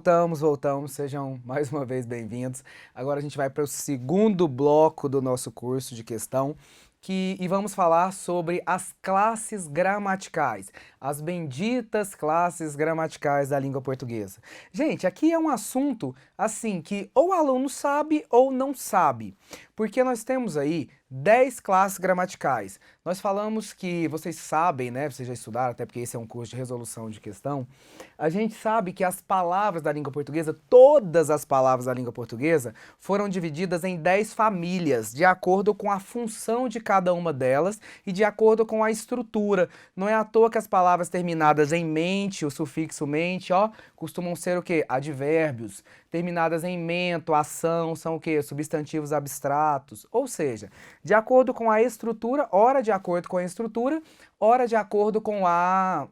Voltamos, sejam mais uma vez bem-vindos. Agora a gente vai para o segundo bloco do nosso curso de questão, e vamos falar sobre as classes gramaticais, as benditas classes gramaticais da língua portuguesa. Gente, aqui é um assunto, assim, que ou o aluno sabe ou não sabe, porque nós temos aí 10 classes gramaticais. Nós falamos que, vocês sabem, né, vocês já estudaram, até porque esse é um curso de resolução de questão, a gente sabe que as palavras da língua portuguesa, todas as palavras da língua portuguesa, foram divididas em 10 famílias, de acordo com a função de cada uma delas e de acordo com a estrutura. Não é à toa que as palavras terminadas em mente, o sufixo mente, ó, costumam ser o quê? Advérbios. Terminadas em mento, ação, são o quê? Substantivos abstratos. Ou seja, de acordo com a estrutura, ora de acordo com a estrutura, ora de acordo com a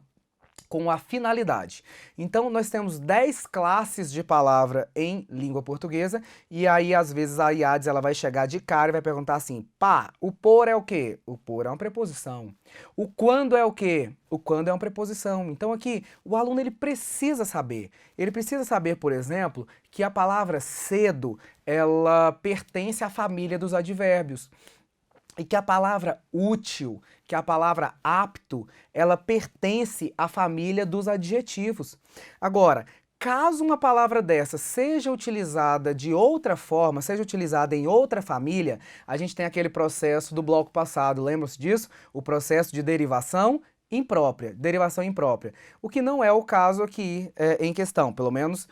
finalidade. Então, nós temos 10 classes de palavra em língua portuguesa, e aí, às vezes, a IADES ela vai chegar de cara e vai perguntar assim, pá, o por é o quê? O por é uma preposição. O quando é o quê? O quando é uma preposição. Então, aqui, o aluno ele precisa saber. Ele precisa saber, por exemplo, que a palavra cedo, ela pertence à família dos advérbios. E que a palavra útil, que a palavra apto, ela pertence à família dos adjetivos. Agora, caso uma palavra dessa seja utilizada de outra forma, seja utilizada em outra família, a gente tem aquele processo do bloco passado, lembram-se disso? O processo de derivação imprópria, o que não é o caso aqui em questão, pelo menos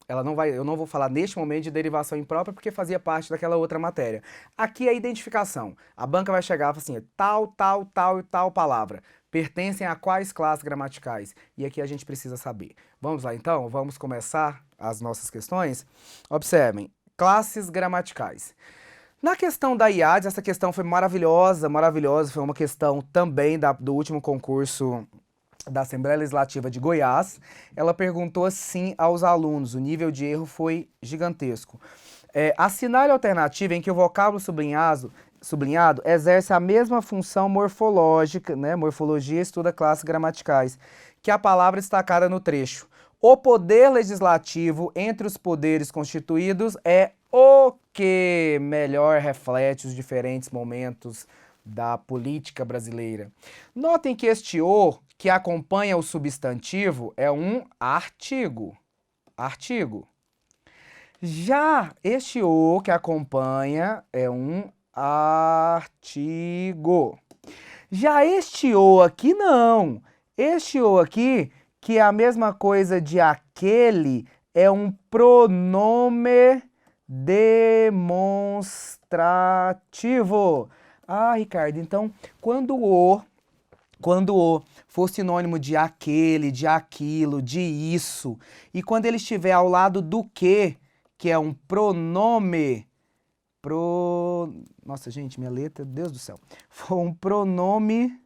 ela não vai, eu não vou falar neste momento de derivação imprópria porque fazia parte daquela outra matéria. Aqui é a identificação. A banca vai chegar e falar assim, tal e tal palavra pertencem a quais classes gramaticais? E aqui a gente precisa saber. Vamos lá então? Vamos começar as nossas questões? Observem, classes gramaticais. Na questão da IADES, essa questão foi maravilhosa, foi uma questão também do último concurso da Assembleia Legislativa de Goiás. Ela perguntou assim aos alunos, o nível de erro foi gigantesco. Assinale a alternativa em que o vocábulo sublinhado exerce a mesma função morfológica, né? Morfologia estuda classes gramaticais, que a palavra destacada no trecho. O poder legislativo entre os poderes constituídos é o que melhor reflete os diferentes momentos da política brasileira. Notem que este o que acompanha o substantivo é um artigo. Já este o que acompanha é um artigo. Já este o aqui não. Este o aqui, que é a mesma coisa de aquele, é um pronome demonstrativo. Ah, Ricardo, então, quando o for sinônimo de aquele, de aquilo, de isso, e quando ele estiver ao lado do que é um pronome, nossa, gente, minha letra, Deus do céu, for um pronome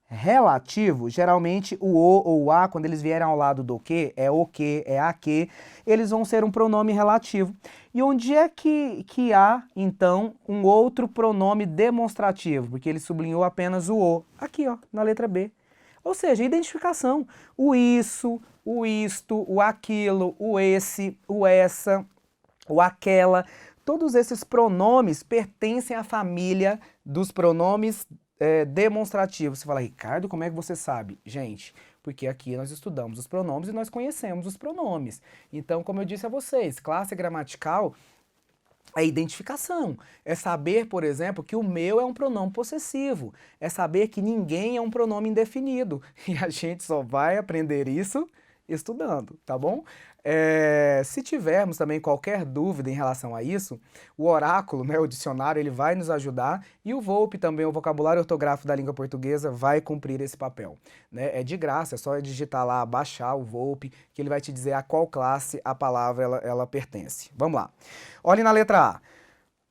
relativo, geralmente o ou o a, quando eles vierem ao lado do que, é o que, é a que, eles vão ser um pronome relativo. E onde é que há, então, um outro pronome demonstrativo? Porque ele sublinhou apenas o o. Aqui, ó, na letra B. Ou seja, identificação. O isso, o isto, o aquilo, o esse, o essa, o aquela. Todos esses pronomes pertencem à família dos pronomes demonstrativo. Você fala, Ricardo, como é que você sabe? Gente, porque aqui nós estudamos os pronomes e nós conhecemos os pronomes. Então, como eu disse a vocês, classe gramatical é identificação. É saber, por exemplo, que o meu é um pronome possessivo. É saber que ninguém é um pronome indefinido. E a gente só vai aprender isso estudando, tá bom? Se tivermos também qualquer dúvida em relação a isso, o oráculo, né, o dicionário, ele vai nos ajudar, e o VOLP também, o vocabulário ortográfico da língua portuguesa, vai cumprir esse papel, né? É de graça, é só digitar lá, baixar o VOLP, que ele vai te dizer a qual classe a palavra ela pertence. Vamos lá. Olhem na letra A.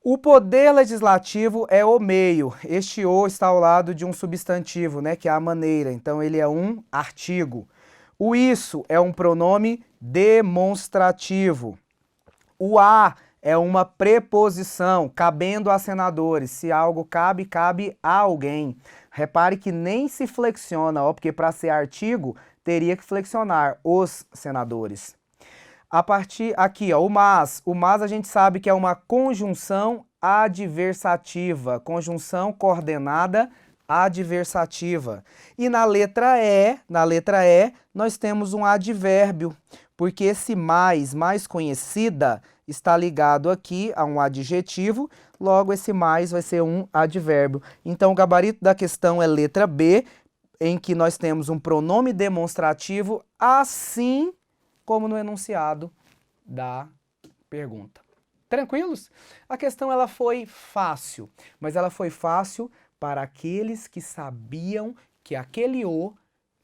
O poder legislativo é o meio. Este o está ao lado de um substantivo, né, que é a maneira. Então, ele é um artigo. O isso é um pronome demonstrativo. O a é uma preposição, cabendo a senadores. Se algo cabe, cabe a alguém. Repare que nem se flexiona, ó, porque para ser artigo teria que flexionar, os senadores. A partir aqui, ó, o mas a gente sabe que é uma conjunção adversativa, conjunção coordenada adversativa. E na letra E, nós temos um advérbio, porque esse mais conhecida, está ligado aqui a um adjetivo, logo esse mais vai ser um advérbio. Então o gabarito da questão é letra B, em que nós temos um pronome demonstrativo, assim como no enunciado da pergunta. Tranquilos? A questão ela foi fácil, mas ela foi fácil para aqueles que sabiam que aquele o,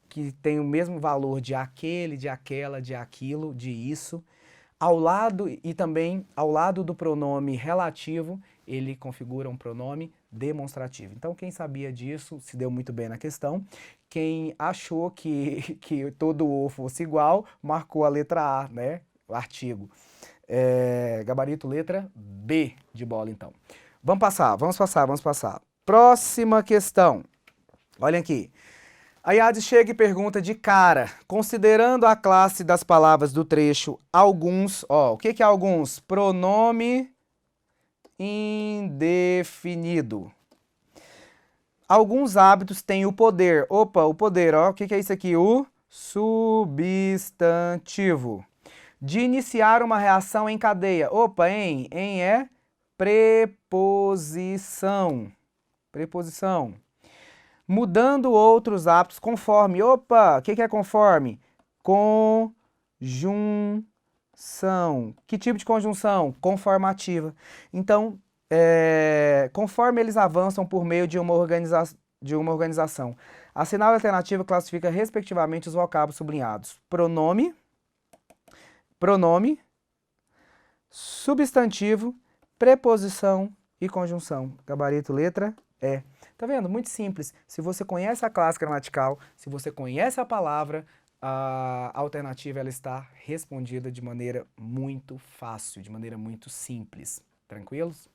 que tem o mesmo valor de aquele, de aquela, de aquilo, de isso, ao lado e também ao lado do pronome relativo, ele configura um pronome demonstrativo. Então, quem sabia disso se deu muito bem na questão. Quem achou que todo o fosse igual, marcou a letra A, né? O artigo. Gabarito letra B de bola, então. Vamos passar. Próxima questão. Olhem aqui. A Yades chega e pergunta de cara, considerando a classe das palavras do trecho alguns, ó, o que é alguns? Pronome indefinido. Alguns hábitos têm o poder. Opa, o poder, ó, o que é isso aqui? O substantivo. De iniciar uma reação em cadeia. Opa, em é preposição. Preposição. Mudando outros hábitos conforme. Opa, o que é conforme? Conjunção. Que tipo de conjunção? Conformativa. Então, conforme eles avançam por meio de uma organização. A sinal alternativa classifica respectivamente os vocábulos sublinhados. Pronome, substantivo, preposição e conjunção. Gabarito letra E. Tá vendo? Muito simples. Se você conhece a classe gramatical, se você conhece a palavra, a alternativa ela está respondida de maneira muito fácil, de maneira muito simples. Tranquilos?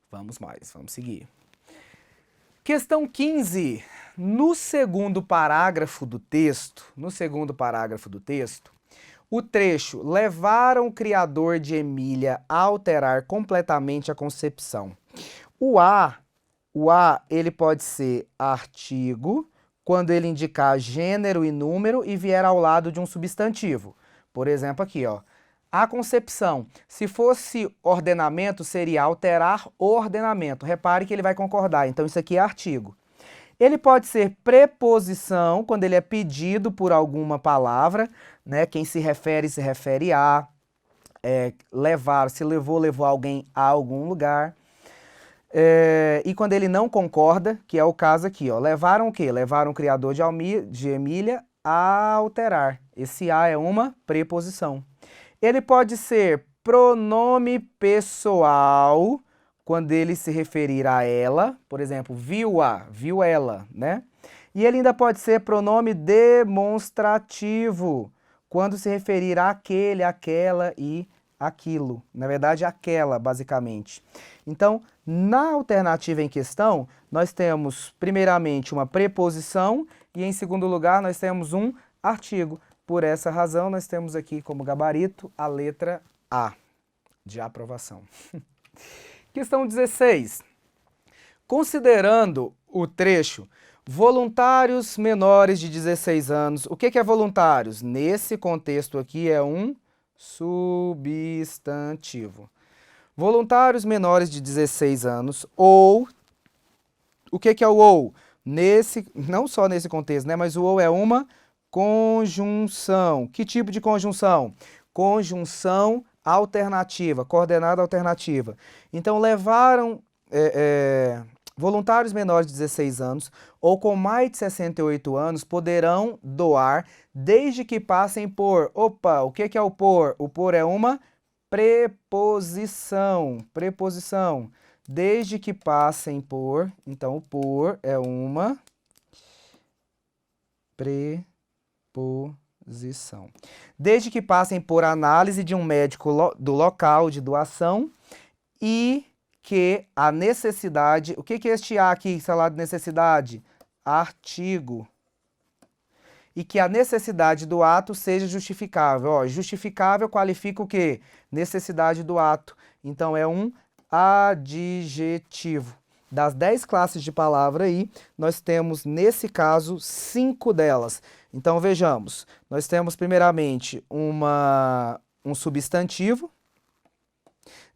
Vamos seguir. Questão 15. No segundo parágrafo do texto, o trecho levaram o criador de Emília a alterar completamente a concepção. O A, ele pode ser artigo, quando ele indicar gênero e número e vier ao lado de um substantivo. Por exemplo, aqui, ó. A concepção. Se fosse ordenamento, seria alterar o ordenamento. Repare que ele vai concordar. Então, isso aqui é artigo. Ele pode ser preposição, quando ele é pedido por alguma palavra, né? Quem se refere a. Levar, se levou alguém a algum lugar. E quando ele não concorda, que é o caso aqui, ó, levaram o quê? Levaram o criador de Emília a alterar. Esse a é uma preposição. Ele pode ser pronome pessoal, quando ele se referir a ela, por exemplo, viu ela, né? E ele ainda pode ser pronome demonstrativo, quando se referir àquele, àquela e aquilo. Na verdade, aquela, basicamente. Então, na alternativa em questão, nós temos, primeiramente, uma preposição e, em segundo lugar, nós temos um artigo. Por essa razão, nós temos aqui como gabarito a letra A, de aprovação. Questão 16. Considerando o trecho voluntários menores de 16 anos, o que é voluntários? Nesse contexto aqui é um substantivo. Voluntários menores de 16 anos, ou, o que é o ou? Não só nesse contexto, né, mas o ou é uma conjunção. Que tipo de conjunção? Conjunção alternativa, coordenada alternativa. Então, levaram voluntários menores de 16 anos ou com mais de 68 anos poderão doar desde que passem por... Opa, o que é o por? O por é uma preposição. Preposição. Desde que passem por... Então, o por é uma preposição. Desde que passem por análise de um médico do local de doação e que a necessidade... O que é este A aqui, salado de necessidade? Artigo. e que a necessidade do ato seja justificável. Ó, justificável qualifica o quê? Necessidade do ato. Então, é um adjetivo. Das 10 classes de palavra aí, nós temos, nesse caso, 5 delas. Então, vejamos. Nós temos, primeiramente, um substantivo.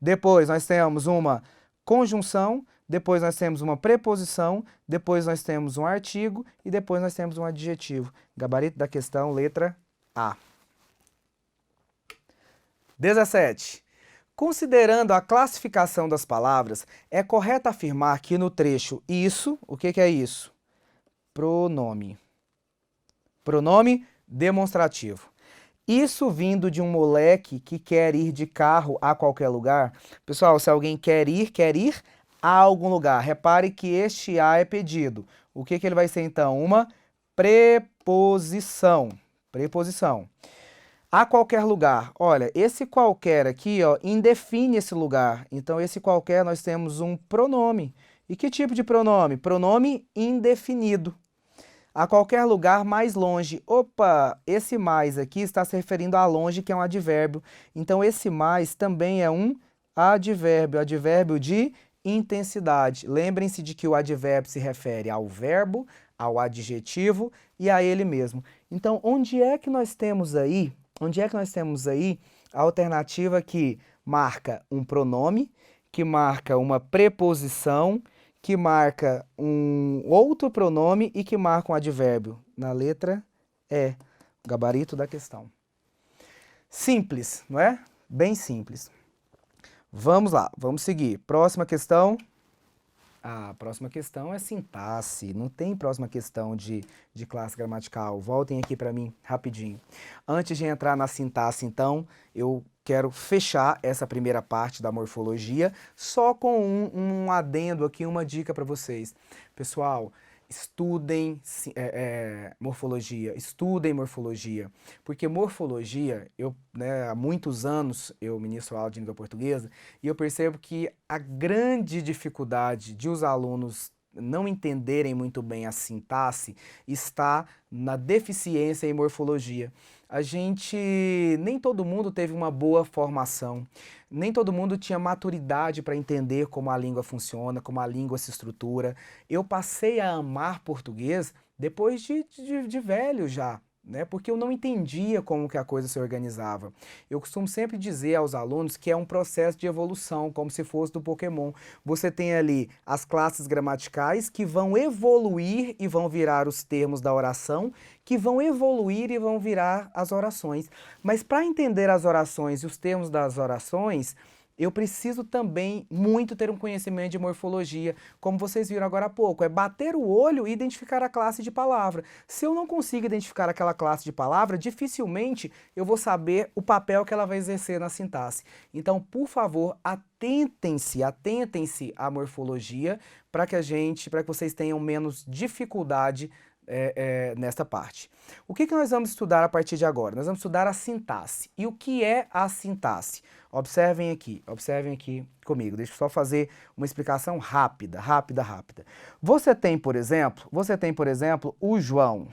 Depois, nós temos uma conjunção. Depois, nós temos uma preposição. Depois, nós temos um artigo. E depois, nós temos um adjetivo. Gabarito da questão, letra A. 17. Considerando a classificação das palavras, é correto afirmar que no trecho isso, o que é isso? Pronome. Pronome demonstrativo. Isso vindo de um moleque que quer ir de carro a qualquer lugar. Pessoal, se alguém quer ir a algum lugar. Repare que este a é pedido. O que ele vai ser então? Uma preposição. Preposição. A qualquer lugar. Olha, esse qualquer aqui, ó, indefine esse lugar. Então, esse qualquer nós temos um pronome. E que tipo de pronome? Pronome indefinido. A qualquer lugar mais longe. Opa, esse mais aqui está se referindo a longe, que é um advérbio. Então, esse mais também é um advérbio. Advérbio de intensidade. Lembrem-se de que o advérbio se refere ao verbo, ao adjetivo e a ele mesmo. Então, onde é que nós temos aí a alternativa que marca um pronome, que marca uma preposição, que marca um outro pronome e que marca um advérbio? Na letra E, gabarito da questão. Simples, não é? Bem simples. Vamos lá, vamos seguir. Próxima questão. A próxima questão é sintaxe. Não tem próxima questão de classe gramatical. Voltem aqui para mim rapidinho. Antes de entrar na sintaxe, então, eu quero fechar essa primeira parte da morfologia só com um adendo aqui, uma dica para vocês. Pessoal, estudem morfologia, porque morfologia, há muitos anos eu ministro aula de língua portuguesa e eu percebo que a grande dificuldade de os alunos não entenderem muito bem a sintaxe está na deficiência em morfologia. Nem todo mundo teve uma boa formação, nem todo mundo tinha maturidade para entender como a língua funciona, como a língua se estrutura. Eu passei a amar português depois de velho já, né? Porque eu não entendia como que a coisa se organizava. Eu costumo sempre dizer aos alunos que é um processo de evolução, como se fosse do Pokémon. Você tem ali as classes gramaticais que vão evoluir e vão virar os termos da oração, que vão evoluir e vão virar as orações. Mas para entender as orações e os termos das orações, eu preciso também muito ter um conhecimento de morfologia, como vocês viram agora há pouco, é bater o olho e identificar a classe de palavra. Se eu não consigo identificar aquela classe de palavra, dificilmente eu vou saber o papel que ela vai exercer na sintaxe. Então, por favor, atentem-se à morfologia para que vocês tenham menos dificuldade nesta parte. O que nós vamos estudar a partir de agora? Nós vamos estudar a sintaxe. E o que é a sintaxe? Observem aqui comigo. Deixa eu só fazer uma explicação rápida. Você tem, por exemplo, o João.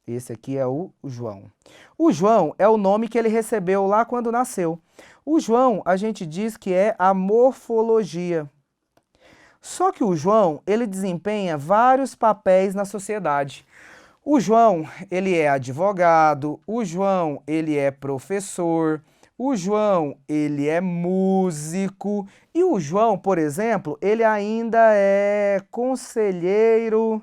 Esse aqui é o João. O João é o nome que ele recebeu lá quando nasceu. O João, a gente diz que é a morfologia. Só que o João, ele desempenha vários papéis na sociedade. O João, ele é advogado, o João, ele é professor, o João, ele é músico e o João, por exemplo, ele ainda é conselheiro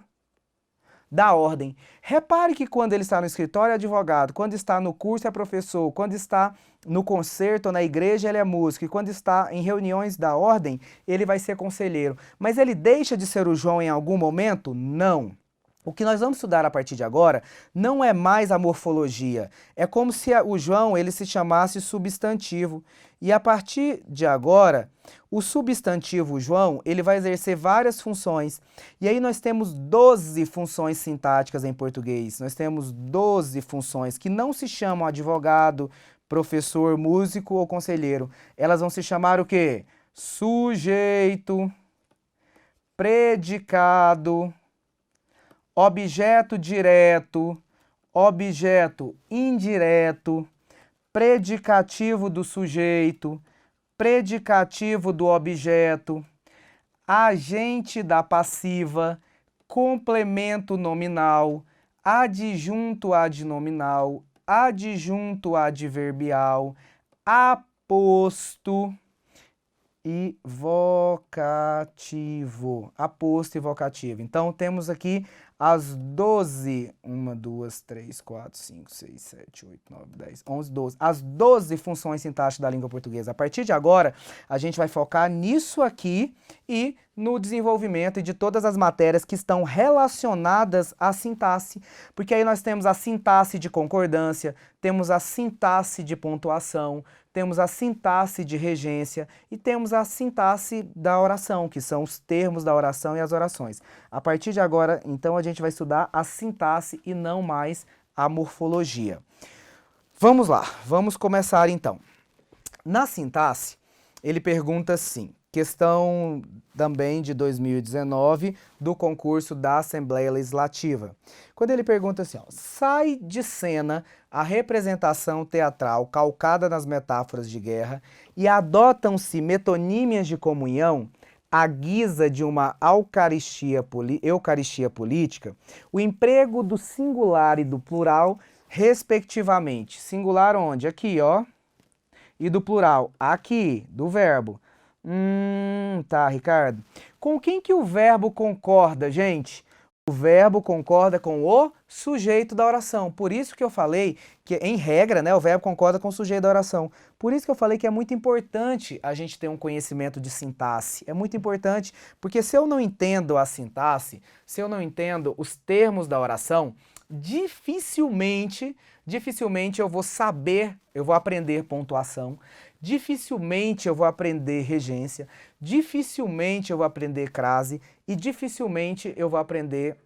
da ordem. Repare que quando ele está no escritório é advogado, quando está no curso é professor, quando está no concerto ou na igreja ele é músico, e quando está em reuniões da ordem ele vai ser conselheiro. Mas ele deixa de ser o João em algum momento? Não. O que nós vamos estudar a partir de agora não é mais a morfologia. É como se o João ele se chamasse substantivo. E a partir de agora, o substantivo João ele vai exercer várias funções. E aí nós temos 12 funções sintáticas em português. Nós temos 12 funções que não se chamam advogado, professor, músico ou conselheiro. Elas vão se chamar o quê? Sujeito, predicado, objeto direto, objeto indireto, predicativo do sujeito, predicativo do objeto, agente da passiva, complemento nominal, adjunto adnominal, adjunto adverbial, aposto e vocativo. Aposto e vocativo. Então, temos aqui as 12, 1, 2, 3, 4, 5, 6, 7, 8, 9, 10, 11, 12, as 12 funções sintáticas da língua portuguesa. A partir de agora, a gente vai focar nisso aqui e no desenvolvimento de todas as matérias que estão relacionadas à sintaxe, porque aí nós temos a sintaxe de concordância, temos a sintaxe de pontuação, temos a sintaxe de regência e temos a sintaxe da oração, que são os termos da oração e as orações. A partir de agora, então, a gente vai estudar a sintaxe e não mais a morfologia. Vamos lá, vamos começar então. Na sintaxe, ele pergunta assim, questão também de 2019 do concurso da Assembleia Legislativa. Quando ele pergunta assim, ó, sai de cena a representação teatral calcada nas metáforas de guerra e adotam-se metonímias de comunhão à guisa de uma eucaristia política, o emprego do singular e do plural, respectivamente. Singular onde? Aqui, ó. E do plural, aqui, do verbo. Tá, Ricardo. Com quem que o verbo concorda, gente? O verbo concorda com o sujeito da oração. Por isso que eu falei que, em regra, né, o verbo concorda com o sujeito da oração. Por isso que eu falei que é muito importante a gente ter um conhecimento de sintaxe. É muito importante, porque se eu não entendo a sintaxe, se eu não entendo os termos da oração, dificilmente eu vou saber, eu vou aprender pontuação, dificilmente eu vou aprender regência, dificilmente eu vou aprender crase e dificilmente eu vou aprender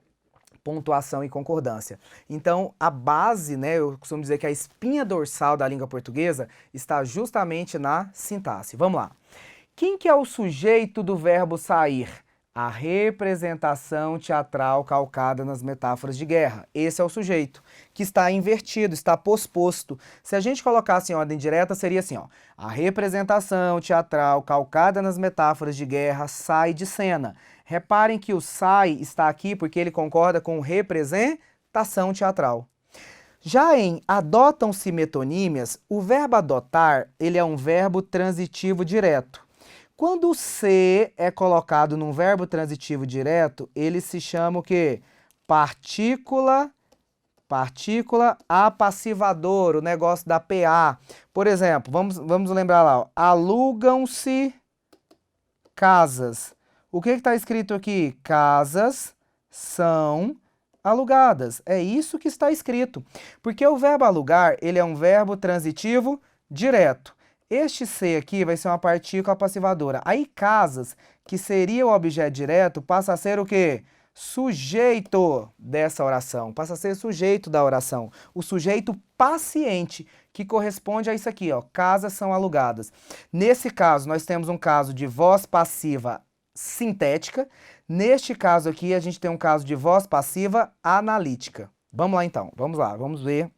pontuação e concordância. Então, a base, né, eu costumo dizer que a espinha dorsal da língua portuguesa está justamente na sintaxe. Vamos lá. Quem que é o sujeito do verbo sair? A representação teatral calcada nas metáforas de guerra. Esse é o sujeito, que está invertido, está posposto. Se a gente colocasse em ordem direta, seria assim, ó. A representação teatral calcada nas metáforas de guerra sai de cena. Reparem que o sai está aqui porque ele concorda com representação teatral. Já em adotam-se metonímias, o verbo adotar, ele é um verbo transitivo direto. Quando o se é colocado num verbo transitivo direto, ele se chama o quê? Partícula apassivador, o negócio da PA. Por exemplo, vamos lembrar lá, ó, alugam-se casas. O que está escrito aqui? Casas são alugadas. É isso que está escrito. Porque o verbo alugar, ele é um verbo transitivo direto. Este ser aqui vai ser uma partícula passivadora. Aí casas, que seria o objeto direto, passa a ser o quê? Sujeito dessa oração. Passa a ser sujeito da oração. O sujeito paciente, que corresponde a isso aqui, ó. Casas são alugadas. Nesse caso, nós temos um caso de voz passiva sintética. Neste caso aqui, a gente tem um caso de voz passiva analítica. Vamos lá, então. Vamos lá. Vamos ver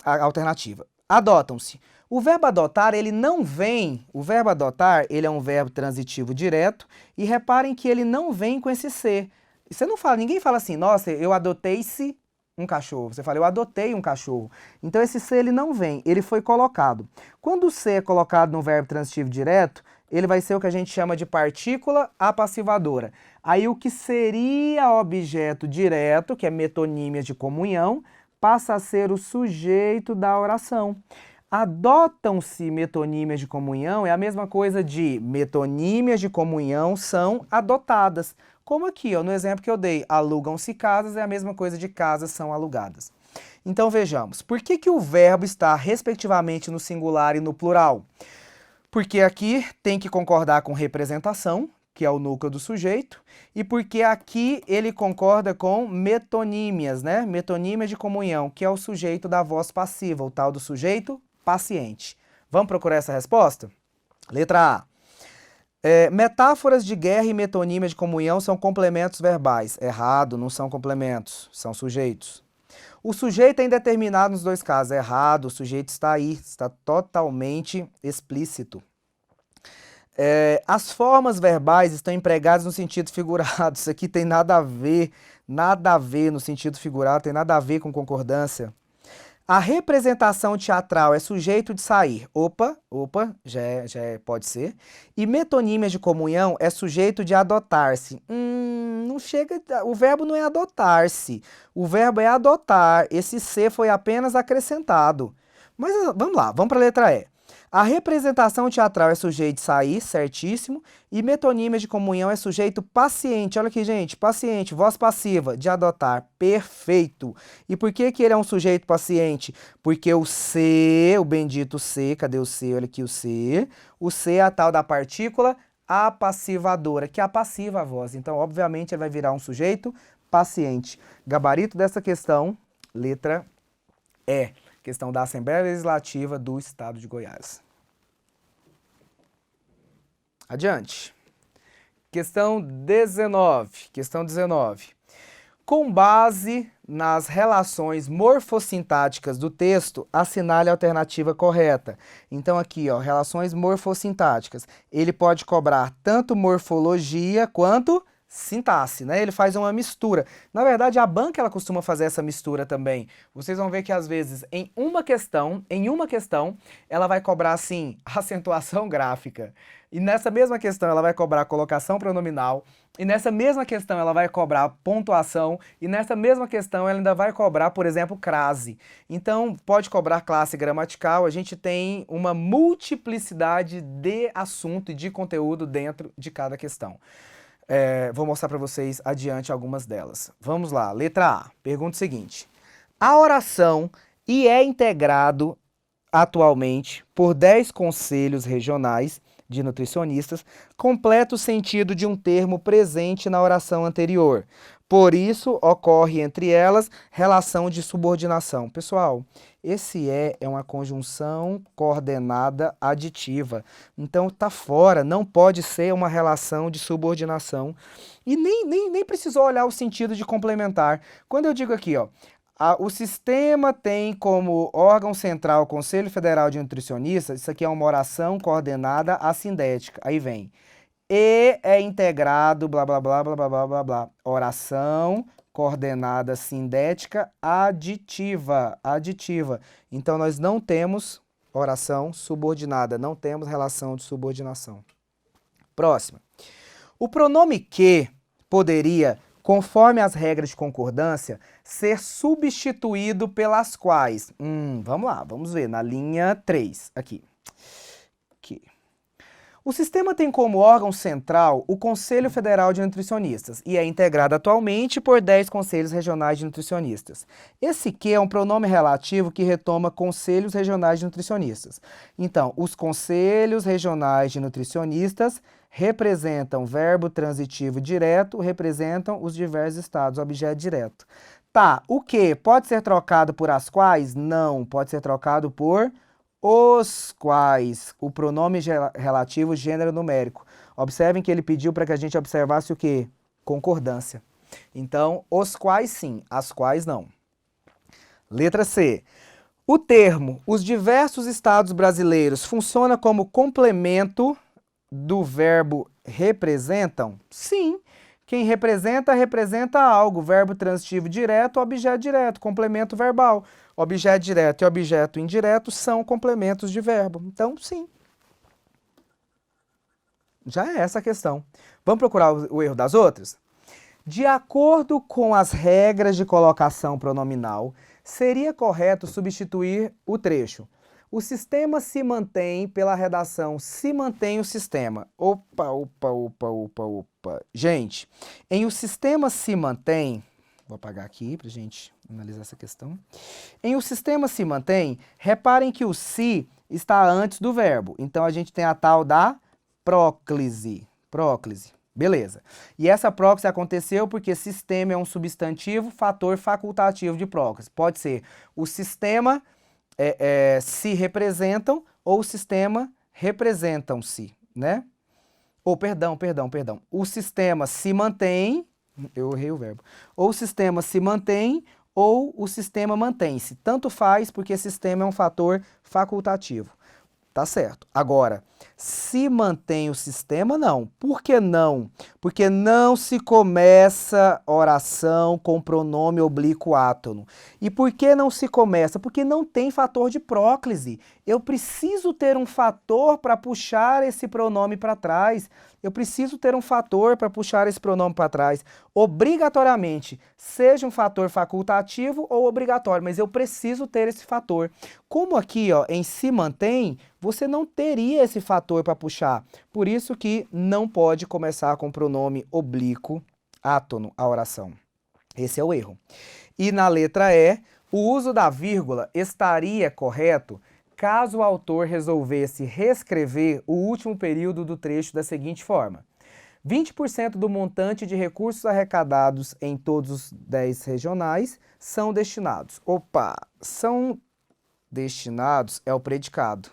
a alternativa. Adotam-se. O verbo adotar, ele não vem, o verbo adotar, ele é um verbo transitivo direto, e reparem que ele não vem com esse ser. Você não fala, ninguém fala assim, nossa, eu adotei-se um cachorro. Você fala, eu adotei um cachorro. Então esse ser, ele não vem, ele foi colocado. Quando o ser é colocado no verbo transitivo direto, ele vai ser o que a gente chama de partícula apassivadora. Aí o que seria objeto direto, que é metonímia de comunhão, passa a ser o sujeito da oração. Adotam-se metonímias de comunhão é a mesma coisa de metonímias de comunhão são adotadas. Como aqui, ó, no exemplo que eu dei, alugam-se casas é a mesma coisa de casas são alugadas. Então vejamos, por que que o verbo está respectivamente no singular e no plural? Porque aqui tem que concordar com representação, que é o núcleo do sujeito, e porque aqui ele concorda com metonímias, né? Metonímia de comunhão, que é o sujeito da voz passiva, o tal do sujeito paciente. Vamos procurar essa resposta? Letra A. Metáforas de guerra e metonímia de comunhão são complementos verbais. Errado, não são complementos, são sujeitos. O sujeito é indeterminado nos dois casos. Errado, o sujeito está aí, está totalmente explícito. As formas verbais estão empregadas no sentido figurado. Isso aqui tem nada a ver no sentido figurado, tem nada a ver com concordância. A representação teatral é sujeito de sair. Opa, pode ser. E metonímia de comunhão é sujeito de adotar-se. Não chega, o verbo não é adotar-se. O verbo é adotar. Esse ser foi apenas acrescentado. Mas vamos lá, vamos para a letra E. A representação teatral é sujeito de sair, certíssimo, e metonímia de comunhão é sujeito paciente. Olha aqui, gente, paciente, voz passiva, de adotar, perfeito. E por que que ele é um sujeito paciente? Porque o ser, o bendito ser, cadê o ser? Olha aqui o ser. O ser é a tal da partícula apassivadora, que apassiva a voz. Então, obviamente, ele vai virar um sujeito paciente. Gabarito dessa questão, letra E. Questão da Assembleia Legislativa do Estado de Goiás. Adiante. Questão 19. Com base nas relações morfossintáticas do texto, assinale a alternativa correta. Então aqui, ó, relações morfossintáticas. Ele pode cobrar tanto morfologia quanto sintaxe, né? Ele faz uma mistura. Na verdade, a banca ela costuma fazer essa mistura também. Vocês vão ver que às vezes em uma questão, ela vai cobrar assim acentuação gráfica. E nessa mesma questão ela vai cobrar colocação pronominal. E nessa mesma questão ela vai cobrar pontuação. E nessa mesma questão ela ainda vai cobrar, por exemplo, crase. Então, pode cobrar classe gramatical. A gente tem uma multiplicidade de assunto e de conteúdo dentro de cada questão. Vou mostrar para vocês adiante algumas delas. Vamos lá, letra A. Pergunta seguinte. A oração é integrado atualmente por 10 conselhos regionais de nutricionistas, completa o sentido de um termo presente na oração anterior. Por isso, ocorre entre elas relação de subordinação. Pessoal, esse é uma conjunção coordenada aditiva. Então, tá fora, não pode ser uma relação de subordinação. E nem precisou olhar o sentido de complementar. Quando eu digo aqui, ó, o sistema tem como órgão central o Conselho Federal de Nutricionistas, isso aqui é uma oração coordenada assindética. Aí vem, e é integrado, blá, blá, blá, blá, blá, blá, blá, blá. Oração coordenada sindética aditiva. Então, nós não temos oração subordinada, não temos relação de subordinação. Próxima. O pronome que poderia, conforme as regras de concordância, ser substituído pelas quais? Vamos lá, vamos ver, na linha 3, aqui. O sistema tem como órgão central o Conselho Federal de Nutricionistas e é integrado atualmente por 10 conselhos regionais de nutricionistas. Esse que é um pronome relativo que retoma conselhos regionais de nutricionistas. Então, os conselhos regionais de nutricionistas representam verbo transitivo direto, representam os diversos estados, objeto direto. Tá, o que? Pode ser trocado por as quais? Não, pode ser trocado por os quais, o pronome relativo gênero numérico. Observem que ele pediu para que a gente observasse o quê? Concordância. Então, os quais sim, as quais não. Letra C. O termo os diversos estados brasileiros funciona como complemento do verbo representam? Sim. Quem representa, representa algo. Verbo transitivo direto, objeto direto, complemento verbal. Objeto direto e objeto indireto são complementos de verbo. Então, sim. Já é essa a questão. Vamos procurar o erro das outras? De acordo com as regras de colocação pronominal, seria correto substituir o trecho. O sistema se mantém pela redação se mantém o sistema. Opa. Gente, em o sistema se mantém, vou apagar aqui para a gente analisar essa questão. Em o sistema se mantém, reparem que o se está antes do verbo. Então, a gente tem a tal da próclise. Beleza. E essa próclise aconteceu porque sistema é um substantivo, fator facultativo de próclise. Pode ser o sistema se representam ou o sistema representam-se, né? Ou, perdão. O sistema se mantém, eu errei o verbo. Ou o sistema se mantém ou o sistema mantém-se. Tanto faz porque sistema é um fator facultativo. Tá certo. Agora, se mantém o sistema, não. Por que não? Porque não se começa oração com pronome oblíquo átono. E por que não se começa? Porque não tem fator de próclise. Eu preciso ter um fator para puxar esse pronome para trás. Eu preciso ter um fator para puxar esse pronome para trás. Obrigatoriamente, seja um fator facultativo ou obrigatório, mas eu preciso ter esse fator. Como aqui, ó, em se mantém, você não teria esse fator para puxar. Por isso que não pode começar com pronome oblíquo átono a oração. Esse é o erro. E na letra E, o uso da vírgula estaria correto caso o autor resolvesse reescrever o último período do trecho da seguinte forma: 20% do montante de recursos arrecadados em todos os 10 regionais são destinados. Opa, são destinados é o predicado.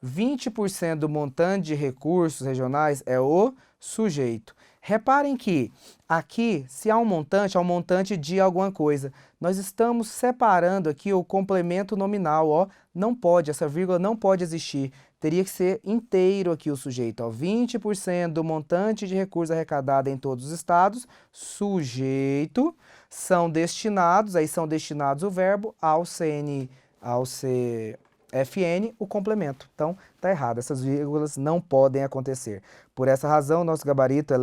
20% do montante de recursos regionais é o sujeito. Reparem que aqui, se há um montante de alguma coisa. Nós estamos separando aqui o complemento nominal, ó. Não pode, essa vírgula não pode existir. Teria que ser inteiro aqui o sujeito, ó. 20% do montante de recursos arrecadado em todos os estados, sujeito, são destinados, aí são destinados o verbo ao CFN, o complemento. Então, tá errado. Essas vírgulas não podem acontecer. Por essa razão, nosso gabarito é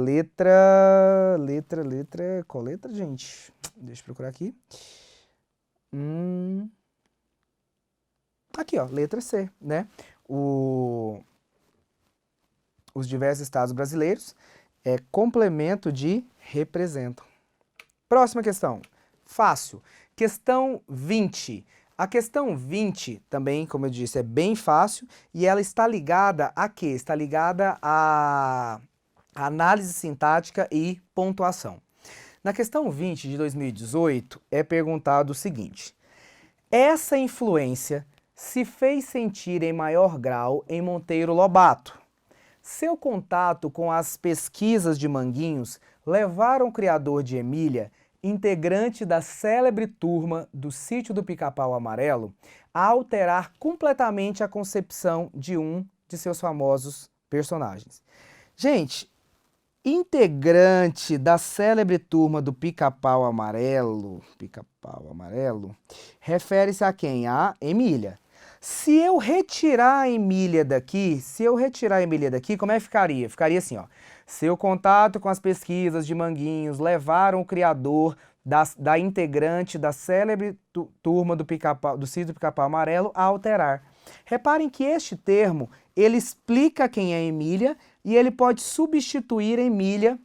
qual letra, gente? Deixa eu procurar aqui. Aqui, ó, letra C, né? Os diversos estados brasileiros é complemento de representam. Próxima questão. Fácil. Questão 20. A questão 20 também, como eu disse, é bem fácil e ela está ligada a quê? Está ligada a análise sintática e pontuação. Na questão 20 de 2018 é perguntado o seguinte: essa influência se fez sentir em maior grau em Monteiro Lobato. Seu contato com as pesquisas de Manguinhos levaram o criador de Emília, integrante da célebre turma do Sítio do Pica-Pau Amarelo, a alterar completamente a concepção de um de seus famosos personagens. Gente, integrante da célebre turma do Pica-Pau Amarelo, refere-se a quem? A Emília. Se eu retirar a Emília daqui, como é que ficaria? Ficaria assim, ó. Seu contato com as pesquisas de Manguinhos levaram o criador da integrante da célebre turma do Sítio do Pica-Pau Amarelo a alterar. Reparem que este termo, ele explica quem é Emília e ele pode substituir Emília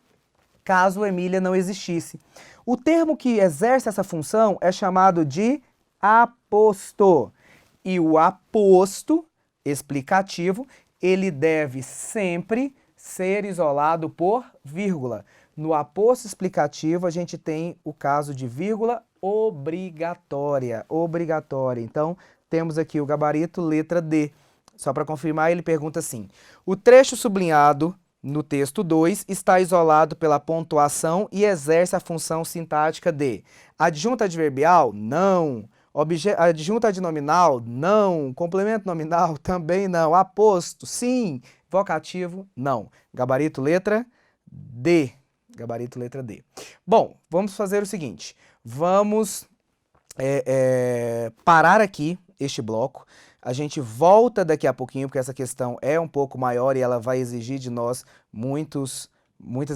caso Emília não existisse. O termo que exerce essa função é chamado de aposto. E o aposto explicativo, ele deve sempre ser isolado por vírgula. No aposto explicativo, a gente tem o caso de vírgula obrigatória. Então, temos aqui o gabarito letra D. Só para confirmar, ele pergunta assim: o trecho sublinhado no texto 2 está isolado pela pontuação e exerce a função sintática de adjunto adverbial? Não. Adjunto adnominal? Não. Complemento nominal? Também não. Aposto? Sim. Vocativo? Não. Gabarito letra D. Bom, vamos fazer o seguinte. Vamos parar aqui este bloco. A gente volta daqui a pouquinho, porque essa questão é um pouco maior e ela vai exigir de nós muitas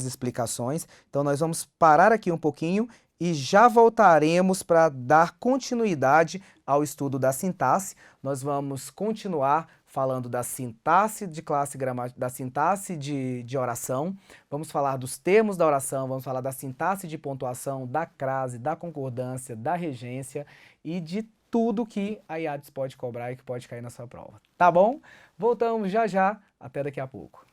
explicações. Então, nós vamos parar aqui um pouquinho e já voltaremos para dar continuidade ao estudo da sintaxe. Nós vamos continuar falando da sintaxe de classe gramática, da sintaxe de oração. Vamos falar dos termos da oração, vamos falar da sintaxe de pontuação, da crase, da concordância, da regência e de tudo que a IADES pode cobrar e que pode cair na sua prova. Tá bom? Voltamos já já. Até daqui a pouco.